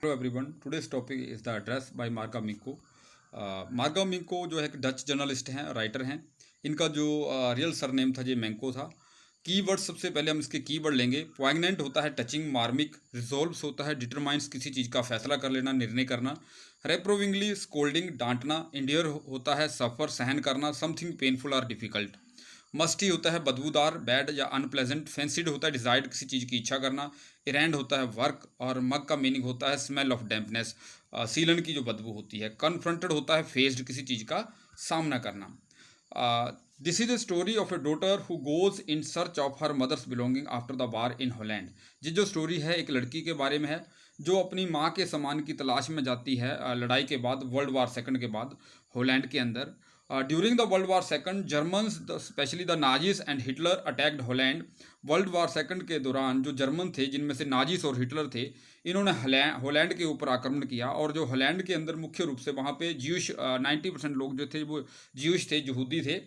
Hello everyone, today's topic is the address by Marga Minco. मार्गा मिंको जो है एक डच जर्नलिस्ट हैं, राइटर हैं। इनका जो रियल सरनेम था, ये मैंको था। कीवर्ड, सबसे पहले हम इसके कीवर्ड लेंगे। पॉइगनेंट होता है टचिंग, मार्मिक रिजॉल्व्स होता है डिटरमाइंस, किसी चीज़ का फैसला कर लेना, निर्णय करना। रेप्रोविंगली स्कोल्डिंग, डांटना। इंडियर होता है सफ़र, सहन करना, समथिंग पेनफुल और डिफिकल्ट। मस्टी होता है बदबूदार, बैड या अनप्लेजेंट। फेंसिड होता है डिजायर्ड, किसी चीज़ की इच्छा करना। इरेंड होता है वर्क, और मग का मीनिंग होता है स्मेल ऑफ डैम्पनेस, सीलन की जो बदबू होती है। कन्फ्रंटेड होता है फेस्ड, किसी चीज़ का सामना करना। This is a story of a daughter who goes in search of her mother's belonging after the war in Holland. ये जो स्टोरी है एक लड़की के बारे में है जो अपनी माँ के सामान की तलाश में जाती है लड़ाई के बाद, वर्ल्ड वार सेकंड के बाद, हॉलैंड के अंदर। During the world war second, Germans specially the Nazis and Hitler attacked Holland. World war second के दौरान जो जर्मन थे, जिनमें से नाजीज और हिटलर थे, इन्होंने हॉलैंड के ऊपर आक्रमण किया। और जो हॉलैंड के अंदर मुख्य रूप से वहाँ पे ज्यूश 90% लोग जो थे वो ज्यूश थे, यहूदी थे।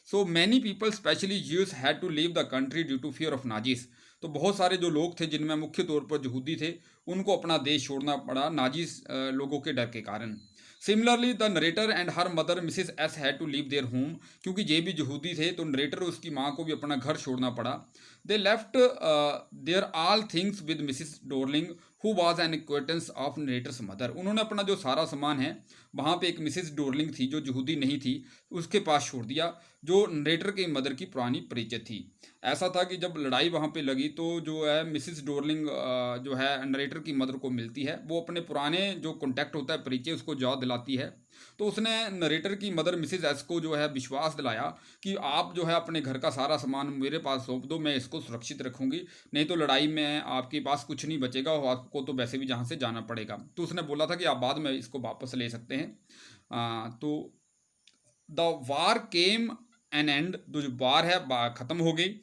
So many people specially Jews had to leave the country due to fear of Nazis. तो बहुत सारे जो लोग थे जिनमें मुख्य तौर पर यहूदी थे, उनको अपना देश छोड़ना पड़ा नाजीज लोगों के डर के कारण। Similarly the narrator and her mother Mrs S had to leave their home. क्योंकि ये भी यहूदी थे तो नरेटर और उसकी माँ को भी अपना घर छोड़ना पड़ा। They left their all things with Mrs Dorling who was an acquaintance of narrator's mother. उन्होंने अपना जो सारा सामान है वहाँ पे एक मिसिस डोरलिंग थी जो यहूदी नहीं थी, उसके पास छोड़ दिया, जो नरेटर की मदर की पुरानी परिचित थी। ऐसा था कि जब लड़ाई वहाँ पे लगी तो जो है मिसिस डोरलिंग जो है नरेटर की मदर को मिलती है, वो अपने पुराने जो कॉन्टैक्ट होता है, परिचय, उसको याद दिलाती है। तो उसने नरेटर की मदर मिसिस एस को जो है विश्वास दिलाया कि आप जो है अपने घर का सारा सामान मेरे पास सौंप दो, मैं इसको सुरक्षित रखूंगी, नहीं तो लड़ाई में आपके पास कुछ नहीं बचेगा और आपको तो वैसे भी जहाँ से जाना पड़ेगा। तो उसने बोला था कि आप बाद में इसको वापस ले सकते हैं। तो the war came an end, जो वार है ख़त्म हो गई।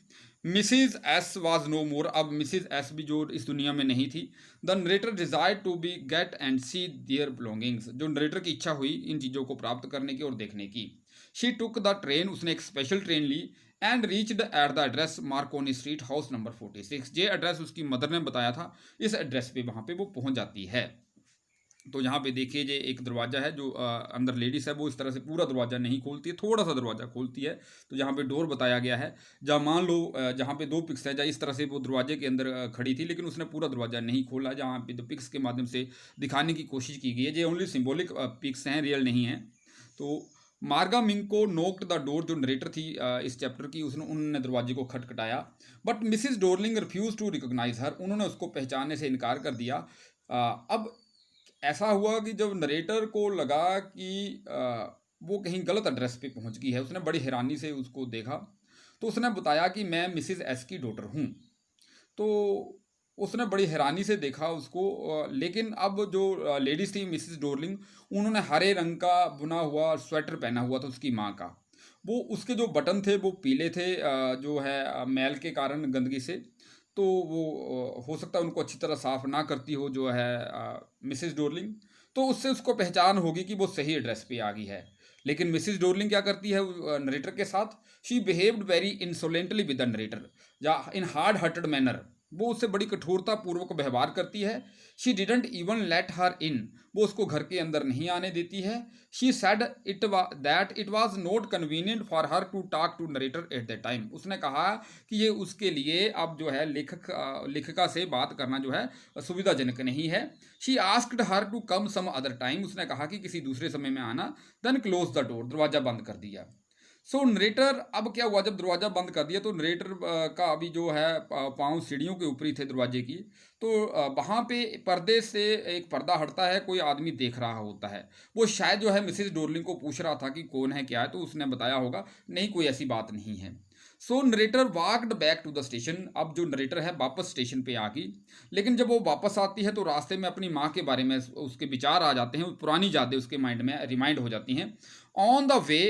Mrs S was no more, अब मिसिज एस भी जो इस दुनिया में नहीं थी। The narrator desire to be get and see their belongings, जो नरेटर की इच्छा हुई इन चीज़ों को प्राप्त करने की और देखने की। शी टुक द ट्रेन, उसने एक स्पेशल ट्रेन ली। And reached at the address Marconi street house number 46। ये एड्रेस उसकी मदर ने बताया था, इस एड्रेस पे वहाँ पे वो पहुँच जाती है। तो यहाँ पे देखिए ये एक दरवाज़ा है, जो अंदर लेडीज़ है वो इस तरह से पूरा दरवाज़ा नहीं खोलती है, थोड़ा सा दरवाज़ा खोलती है। तो यहाँ पे डोर बताया गया है, जहाँ मान लो जहाँ पे दो पिक्स है, जहाँ इस तरह से वो दरवाजे के अंदर खड़ी थी, लेकिन उसने पूरा दरवाज़ा नहीं खोला। जहाँ पे दो पिक्स के माध्यम से दिखाने की कोशिश की गई है, ये ओनली सिम्बॉलिक पिक्स हैं, रियल नहीं हैं। तो मार्गा मिंग को नोक्ड द डोर, जो नरेटर थी इस चैप्टर की, उसने उन्होंने दरवाजे को खटखटाया। But Mrs Dorling refuse to recognize her, उन्होंने उसको पहचानने से इनकार कर दिया। अब ऐसा हुआ कि जब नरेटर को लगा कि वो कहीं गलत एड्रेस पे पहुंच गई है, उसने बड़ी हैरानी से उसको देखा। तो उसने बताया कि मैं मिसिस एस की डॉटर हूँ। तो उसने बड़ी हैरानी से देखा उसको। लेकिन अब जो लेडीज़ थी मिसिस डोरलिंग, उन्होंने हरे रंग का बुना हुआ स्वेटर पहना हुआ था उसकी माँ का। वो उसके जो बटन थे वो पीले थे, जो है मैल के कारण, गंदगी से। तो वो हो सकता है उनको अच्छी तरह साफ ना करती हो जो है मिसिस डोरलिंग। तो उससे उसको पहचान होगी कि वो सही एड्रेस पे आ गई है। लेकिन मिसिस डोरलिंग क्या करती है नरेटर के साथ? She behaved very insolently with the narrator, या इन हार्ड हार्टेड मैनर, वो उससे बड़ी कठोरता पूर्वक व्यवहार करती है। She didn't even let her in, वो उसको घर के अंदर नहीं आने देती है। She said that it was not convenient for her to talk to narrator at the time. उसने कहा कि ये उसके लिए अब जो है लेखिका से बात करना जो है सुविधाजनक नहीं है। She asked her to come some other time, उसने कहा कि किसी दूसरे समय में आना। देन क्लोज द डोर, दरवाज़ा बंद कर दिया। सो नरेटर, अब क्या हुआ, जब दरवाज़ा बंद कर दिया तो नरेटर का अभी जो है पाँव सीढ़ियों के ऊपर ही थे दरवाजे की। तो वहाँ पे पर्दे से एक पर्दा हटता है, कोई आदमी देख रहा होता है। वो शायद जो है मिसिस डोरलिंग को पूछ रहा था कि कौन है क्या है, तो उसने बताया होगा नहीं, कोई ऐसी बात नहीं है। So narrator walked back to the station, अब जो नरेटर है वापस स्टेशन पे आ गई। लेकिन जब वो वापस आती है तो रास्ते में अपनी माँ के बारे में उसके विचार आ जाते हैं, पुरानी यादें उसके माइंड में रिमाइंड हो जाती हैं। ऑन द वे,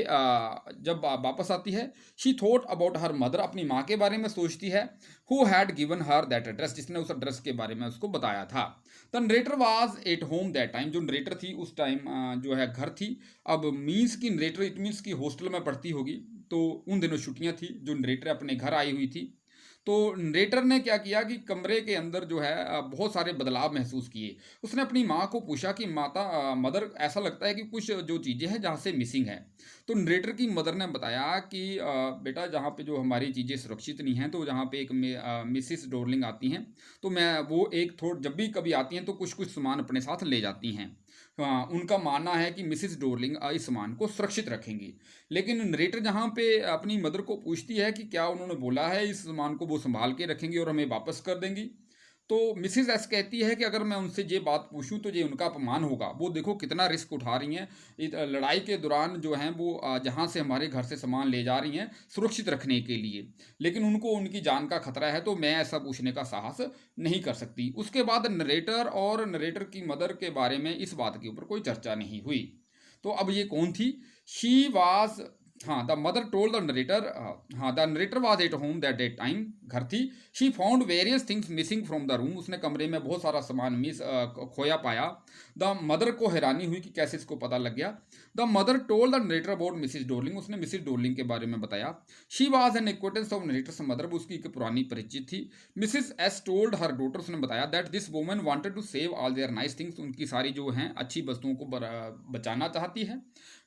जब वापस आती है, she thought about her mother, अपनी माँ के बारे में सोचती है। Who had given her that address, जिसने उस एड्रेस के बारे में उसको बताया था। The narrator was at home that time, जो नरेटर थी उस टाइम जो है घर थी। अब मीन्स की नरेटर, इट मीन्स की हॉस्टल में पढ़ती होगी, तो उन दिनों छुट्टियां थी, जो नरेटर अपने घर आई हुई थी। तो नरेटर ने क्या किया कि कमरे के अंदर जो है बहुत सारे बदलाव महसूस किए। उसने अपनी माँ को पूछा कि मदर, ऐसा लगता है कि कुछ जो चीज़ें हैं जहाँ से मिसिंग है। तो नरेटर की मदर ने बताया कि बेटा, जहाँ पे जो हमारी चीज़ें सुरक्षित नहीं हैं, तो जहाँ पे एक मिसिस डोरलिंग आती हैं, तो मैं वो एक थोड़ा जब भी कभी आती हैं तो कुछ कुछ सामान अपने साथ ले जाती हैं। हाँ, उनका मानना है कि मिसिस डोरलिंग इस सामान को सुरक्षित रखेंगी। लेकिन नरेटर जहाँ पे अपनी मदर को पूछती है कि क्या उन्होंने बोला है इस सामान को वो संभाल के रखेंगी और हमें वापस कर देंगी, तो मिसिस एस कहती है कि अगर मैं उनसे ये बात पूछूं तो ये उनका अपमान होगा। वो देखो कितना रिस्क उठा रही हैं लड़ाई के दौरान, जो हैं वो जहाँ से हमारे घर से सामान ले जा रही हैं सुरक्षित रखने के लिए, लेकिन उनको उनकी जान का खतरा है, तो मैं ऐसा पूछने का साहस नहीं कर सकती। उसके बाद नरेटर और नरेटर की मदर के बारे में इस बात के ऊपर कोई चर्चा नहीं हुई। तो अब ये कौन थी? शी वाज, हाँ, the mother told the narrator, हाँ, the narrator was at home that date time, घर थी। She found various things missing from the room, उसने कमरे में बहुत सारा सामान खोया पाया। द मदर को हैरानी हुई कि कैसे इसको पता लग गया। The mother told the narrator about Mrs Dorling, उसने मिसिस डोरलिंग के बारे में बताया। She was an acquaintance of narrator's mother, वो उसकी एक पुरानी परिचित थी। Mrs S told her daughter, उसने बताया that this woman wanted to save all their nice things, उनकी सारी जो हैं अच्छी वस्तुओं को बचाना चाहती है।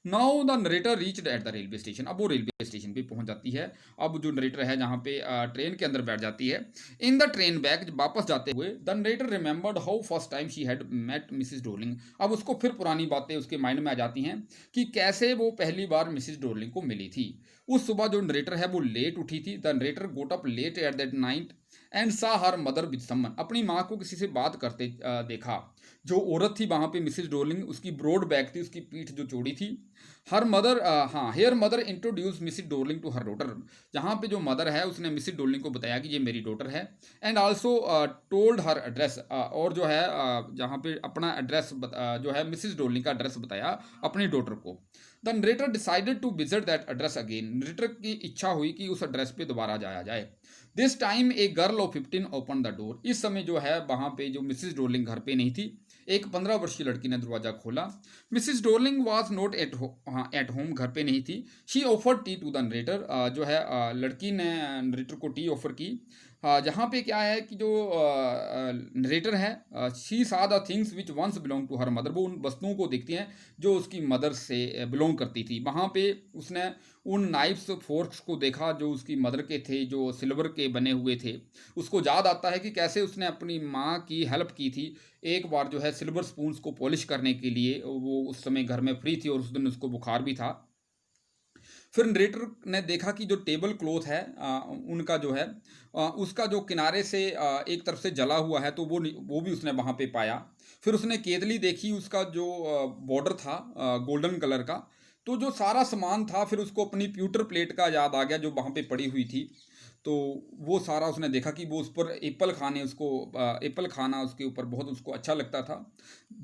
Now the narrator reached at the railway station, अब वो रेलवे स्टेशन पे पहुंच जाती है। अब जो नरेटर है जहाँ पे ट्रेन के अंदर बैठ जाती है। इन द ट्रेन बैक, वापस जाते हुए, the narrator remembered how first time she had met Mrs Dorling, अब उसको फिर पुरानी बातें उसके माइंड में आ जाती हैं कि कैसे वो पहली बार मिसिस डोरलिंग को मिली थी। उस सुबह जो नरेटर है वो लेट उठी थी। The narrator got up late at that night and saw her mother with someone, अपनी माँ को किसी से बात करते देखा। जो औरत थी वहाँ पे मिसिस डोरलिंग, उसकी ब्रॉड बैक थी, उसकी पीठ जो चौड़ी थी। हर मदर, हाँ, her mother introduce Mrs Dorling to her daughter, जहाँ पे जो मदर है उसने मिसिस डोरलिंग को बताया कि ये मेरी डॉटर है। And also told her address, और जो है जहाँ पे अपना एड्रेस जो है मिसिस डोरलिंग का एड्रेस बताया अपनी डॉटर को। The narrator decided to visit that address again, narrator की इच्छा हुई कि उस एड्रेस पे दोबारा जाया जाए। This time a girl of 15 open the door, इस समय जो है वहाँ पे जो मिसिस डोरलिंग घर पे नहीं थी, एक 15 वर्षीय लड़की ने दरवाजा खोला। Mrs Dorling was not at home, घर पे नहीं थी। She offer tea to the narrator, जो है लड़की ने नरेटर को टी ऑफर की। जहाँ पे क्या है कि जो नरेटर है, she saw the things which once belong to her mother, वो उन वस्तुओं को देखती हैं जो उसकी मदर से बिलोंग करती थी। वहाँ पे उसने उन नाइफ्स फोर्क्स को देखा जो उसकी मदर के थे, जो सिल्वर के बने हुए थे। उसको याद आता है कि कैसे उसने अपनी माँ की हेल्प की थी एक बार जो है सिल्वर स्पून्स को पॉलिश करने के लिए। वो उस समय घर में फ्री थी और उस दिन उसको बुखार भी था। फिर नरेटर ने देखा कि जो टेबल क्लॉथ है उनका जो है उसका जो किनारे से एक तरफ से जला हुआ है, तो वो भी उसने वहाँ पे पाया। फिर उसने केतली देखी, उसका जो बॉर्डर था गोल्डन कलर का। तो जो सारा सामान था, फिर उसको अपनी प्यूटर प्लेट का याद आ गया जो वहाँ पे पड़ी हुई थी। तो वो सारा उसने देखा कि वो उस पर एप्पल खाना उसके ऊपर बहुत उसको अच्छा लगता था।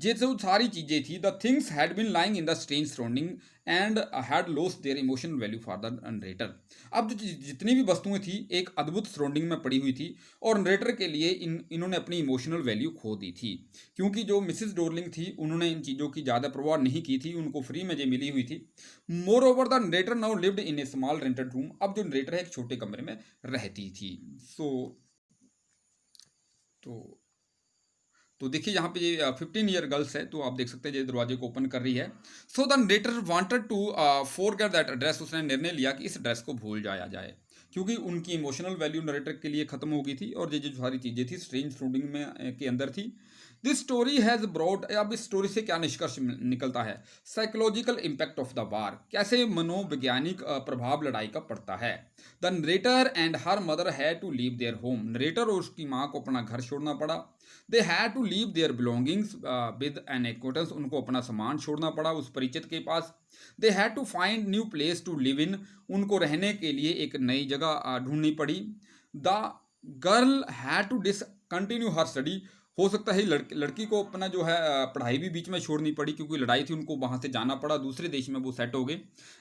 ये जो सारी चीज़ें थी, the things had been lying in the strange surrounding and had lost their emotional value for the narrator. अब जो जितनी भी वस्तुएं थी एक अद्भुत सराउंडिंग में पड़ी हुई थी, और नरेटर के लिए इन्होंने अपनी इमोशनल वैल्यू खो दी थी, क्योंकि जो मिसिस डोरलिंग थी उन्होंने इन चीज़ों की ज़्यादा परवाह नहीं की थी, उनको फ्री में ये मिली हुई थी। More over the narrator now lived in A small rented room, अब जो नरेटर है एक छोटे कमरे में रहती थी। तो तो देखिए यहाँ पे ये 15 ईयर गर्ल्स है, तो आप देख सकते हैं ये दरवाजे को ओपन कर रही है। So the narrator wanted to forget that address, उसने निर्णय लिया कि इस एड्रेस को भूल जाया जाए, क्योंकि उनकी इमोशनल वैल्यू नरेटर के लिए खत्म हो गई थी और ये जो सारी चीज़ें थी स्ट्रेंज सराउंडिंग में के अंदर थी। दिस स्टोरी हैज़ ब्रॉड, अब इस स्टोरी से क्या निष्कर्ष निकलता है? Psychological impact of the war, कैसे मनोवैज्ञानिक प्रभाव लड़ाई का पड़ता है। The narrator and her mother had to leave their home, narrator और उसकी माँ को अपना घर छोड़ना पड़ा। They had to leave their belongings with an acquaintance, उनको अपना सामान छोड़ना पड़ा उस परिचित के पास। They had to find new place to live in, उनको रहने के लिए एक नई जगह ढूंढनी पड़ी। The girl had to discontinue her study, हो सकता है लड़की को अपना जो है पढ़ाई भी बीच में छोड़नी पड़ी, क्योंकि लड़ाई थी, उनको वहाँ से जाना पड़ा, दूसरे देश में वो सेट हो गए।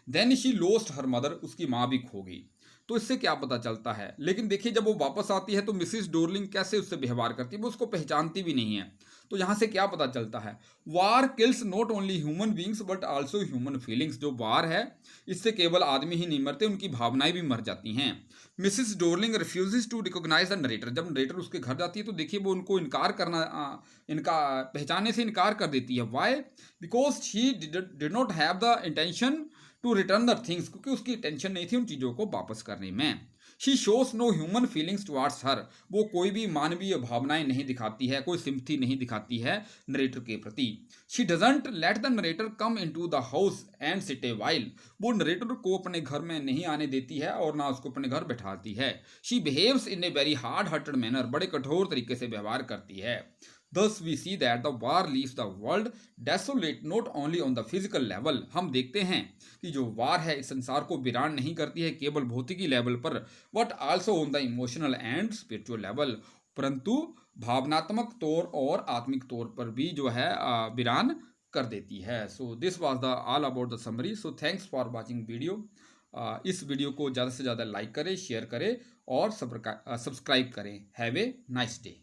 Then she lost her mother, उसकी माँ भी खो गई। तो इससे क्या पता चलता है? लेकिन देखिए जब वो वापस आती है तो मिसिस डोरलिंग कैसे उससे व्यवहार करती है, वो उसको पहचानती भी नहीं है। तो यहाँ से क्या पता चलता है, war kills not only human beings but also human feelings. जो वार है इससे केवल आदमी ही नहीं मरते, उनकी भावनाएं भी मर जाती हैं। Mrs Dorling refuses to recognize the narrator. जब नरेटर उसके घर जाती है तो देखिए वो उनको इनकार करना इनका पहचानने से इनकार कर देती है। Why? Because she did not have the intention to return the things, क्योंकि उसकी टेंशन नहीं थी उन चीज़ों को वापस करने में। She shows no human feelings towards her. वो कोई भी मानवीय भावनाएं नहीं दिखाती है, कोई सिंपथी नहीं दिखाती है नरेटर के प्रति। She doesn't let the narrator come in to the house and sit a while. वो नरेटर को अपने घर में नहीं आने देती है और ना उसको अपने घर बैठाती है। She behaves in a very hard hearted manner. बड़े कठोर तरीके से व्यवहार करती है। Thus we see that the war leaves the world desolate not only on the physical level। हम देखते हैं कि जो वार है इस संसार को वीरान नहीं करती है केवल भौतिकी लेवल पर, but also on the emotional and spiritual level. परंतु भावनात्मक तौर और आत्मिक तौर पर भी जो है वीरान कर देती है। So this was the all about the summary. So thanks for watching video. इस वीडियो को ज़्यादा से ज़्यादा लाइक करें, शेयर करें और सब्सक्राइब करें। Have a nice day.